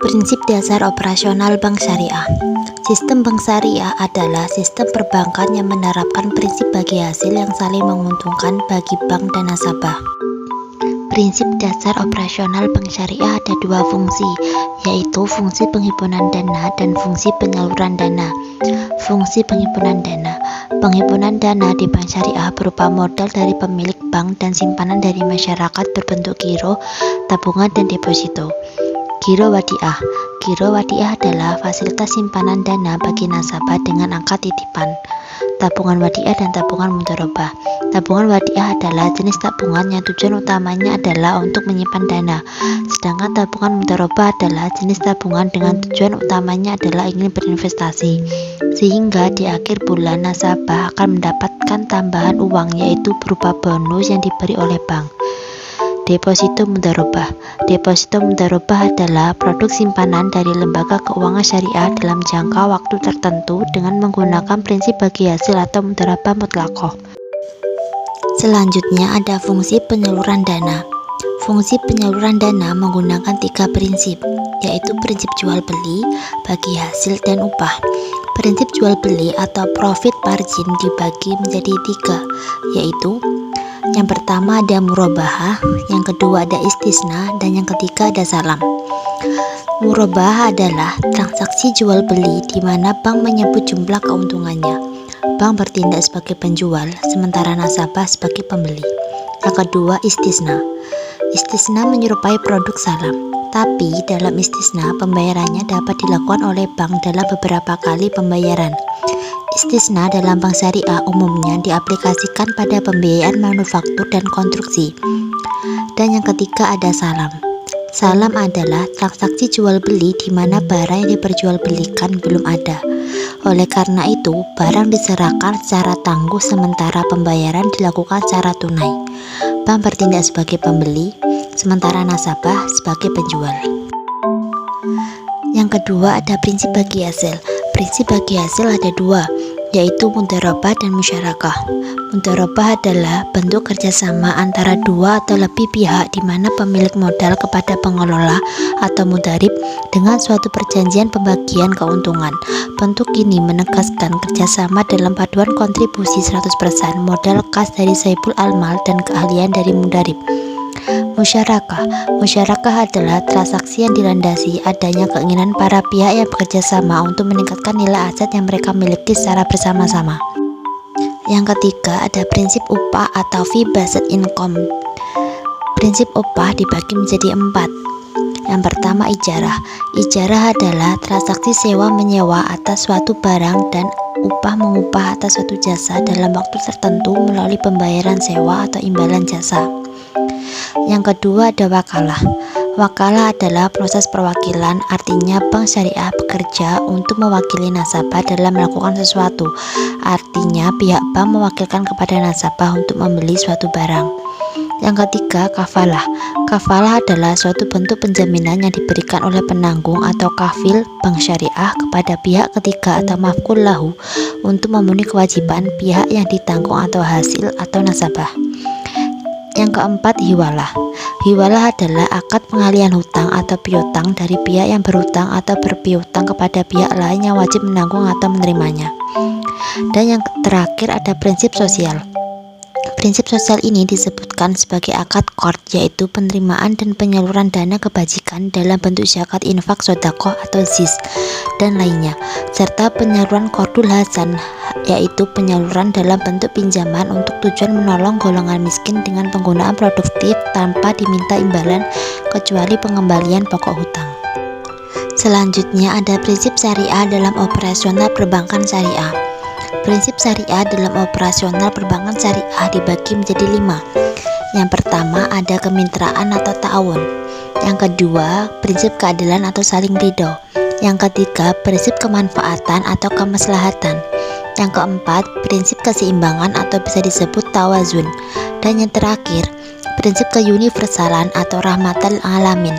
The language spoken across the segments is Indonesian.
Prinsip dasar operasional bank syariah. Sistem bank syariah adalah sistem perbankan yang menerapkan prinsip bagi hasil yang saling menguntungkan bagi bank dan nasabah. Prinsip dasar operasional bank syariah ada dua fungsi, yaitu fungsi penghimpunan dana dan fungsi penyaluran dana. Fungsi penghimpunan dana. Penghimpunan dana di bank syariah berupa modal dari pemilik bank dan simpanan dari masyarakat berbentuk giro, tabungan, dan deposito. Giro wadiah. Giro wadiah adalah fasilitas simpanan dana bagi nasabah dengan angka titipan. Tabungan wadiah dan tabungan mudharabah. Tabungan wadiah adalah jenis tabungan yang tujuan utamanya adalah untuk menyimpan dana, sedangkan tabungan mudharabah adalah jenis tabungan dengan tujuan utamanya adalah ingin berinvestasi, sehingga di akhir bulan nasabah akan mendapatkan tambahan uang, yaitu berupa bonus yang diberi oleh bank. Deposito mudharabah. Deposito mudharabah adalah produk simpanan dari lembaga keuangan syariah dalam jangka waktu tertentu dengan menggunakan prinsip bagi hasil atau mudharabah mutlaqah. Selanjutnya ada fungsi penyaluran dana. Fungsi penyaluran dana menggunakan tiga prinsip, yaitu prinsip jual beli, bagi hasil, dan upah. Prinsip jual beli atau profit margin dibagi menjadi tiga, yaitu yang pertama ada murabahah, yang kedua ada istisna, dan yang ketiga ada salam. Murabahah adalah transaksi jual beli di mana bank menyebut jumlah keuntungannya. Bank bertindak sebagai penjual, sementara nasabah sebagai pembeli. Yang kedua istisna. Istisna menyerupai produk salam, tapi dalam istisna pembayarannya dapat dilakukan oleh bank dalam beberapa kali pembayaran. Istisna dalam bank syariah umumnya diaplikasikan pada pembiayaan manufaktur dan konstruksi. Dan yang ketiga ada salam. Salam adalah transaksi jual beli di mana barang yang diperjualbelikan belum ada. Oleh karena itu, barang diserahkan secara tangguh sementara pembayaran dilakukan secara tunai. Bank bertindak sebagai pembeli, sementara nasabah sebagai penjual. Yang kedua ada prinsip bagi hasil. Prinsip bagi hasil ada dua, yaitu mudharabah dan musyarakah. Mudharabah adalah bentuk kerjasama antara dua atau lebih pihak di mana pemilik modal kepada pengelola atau mudharib dengan suatu perjanjian pembagian keuntungan. Bentuk ini menegaskan kerjasama dalam paduan kontribusi 100% modal kas dari sahibul almal dan keahlian dari mudharib. Musyarakah. Musyarakah adalah transaksi yang dilandasi adanya keinginan para pihak yang bekerja sama untuk meningkatkan nilai aset yang mereka miliki secara bersama-sama. Yang ketiga ada prinsip upah atau fee based income. Prinsip upah dibagi menjadi 4. Yang pertama ijarah. Ijarah adalah transaksi sewa menyewa atas suatu barang dan upah mengupah atas suatu jasa dalam waktu tertentu melalui pembayaran sewa atau imbalan jasa. Yang kedua ada wakalah. Wakalah adalah proses perwakilan, artinya bank syariah bekerja untuk mewakili nasabah dalam melakukan sesuatu. Artinya pihak bank mewakilkan kepada nasabah untuk membeli suatu barang. Yang ketiga kafalah. Kafalah adalah suatu bentuk penjaminan yang diberikan oleh penanggung atau kafil bank syariah kepada pihak ketiga atau maf'ul lahu untuk memenuhi kewajiban pihak yang ditanggung atau hasil atau nasabah. Yang keempat hiwalah. Hiwalah adalah akad pengalihan hutang atau piutang dari pihak yang berhutang atau berpiutang kepada pihak lain yang wajib menanggung atau menerimanya. Dan yang terakhir ada prinsip sosial. Prinsip sosial ini disebutkan sebagai akad qard, yaitu penerimaan dan penyaluran dana kebajikan dalam bentuk zakat, infak, sedekah atau zis dan lainnya, serta penyaluran qardul hasan, yaitu penyaluran dalam bentuk pinjaman untuk tujuan menolong golongan miskin dengan penggunaan produktif tanpa diminta imbalan kecuali pengembalian pokok hutang. Selanjutnya ada prinsip syariah dalam operasional perbankan syariah. Prinsip syariah dalam operasional perbankan syariah dibagi menjadi 5. Yang pertama ada kemitraan atau ta'awun. Yang kedua prinsip keadilan atau saling ridho. Yang ketiga prinsip kemanfaatan atau kemaslahatan. Yang keempat prinsip keseimbangan atau bisa disebut tawazun. Dan yang terakhir prinsip keuniversalan atau rahmatan alamin.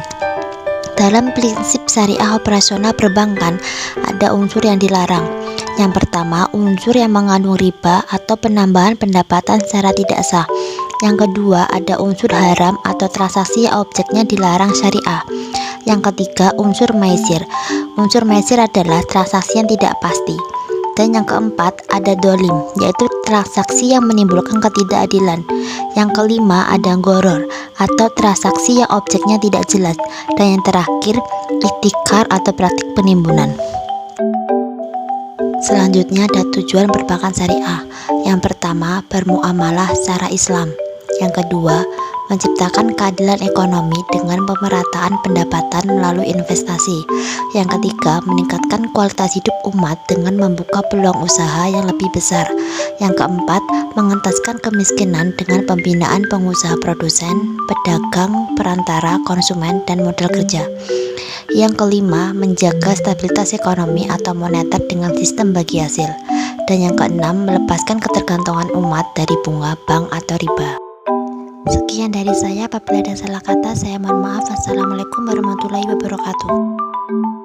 Dalam prinsip syariah operasional perbankan ada unsur yang dilarang. Yang pertama, unsur yang mengandung riba atau penambahan pendapatan secara tidak sah. Yang kedua, ada unsur haram atau transaksi yang objeknya dilarang syariah. Yang ketiga, unsur maisir. Unsur maisir adalah transaksi yang tidak pasti. Dan yang keempat, ada dolim, yaitu transaksi yang menimbulkan ketidakadilan. Yang kelima, ada goror, atau transaksi yang objeknya tidak jelas. Dan yang terakhir, ihtikar atau praktik penimbunan. Selanjutnya ada tujuan perbankan syariah. Yang pertama, bermuamalah secara Islam. Yang kedua, menciptakan keadilan ekonomi dengan pemerataan pendapatan melalui investasi. Yang ketiga, meningkatkan kualitas hidup umat dengan membuka peluang usaha yang lebih besar. Yang keempat, mengentaskan kemiskinan dengan pembinaan pengusaha produsen, pedagang, perantara, konsumen, dan modal kerja. Yang kelima, menjaga stabilitas ekonomi atau moneter dengan sistem bagi hasil. Dan yang keenam, melepaskan ketergantungan umat dari bunga bank atau riba. Sekian dari saya, apabila ada salah kata saya mohon maaf. Assalamualaikum warahmatullahi wabarakatuh.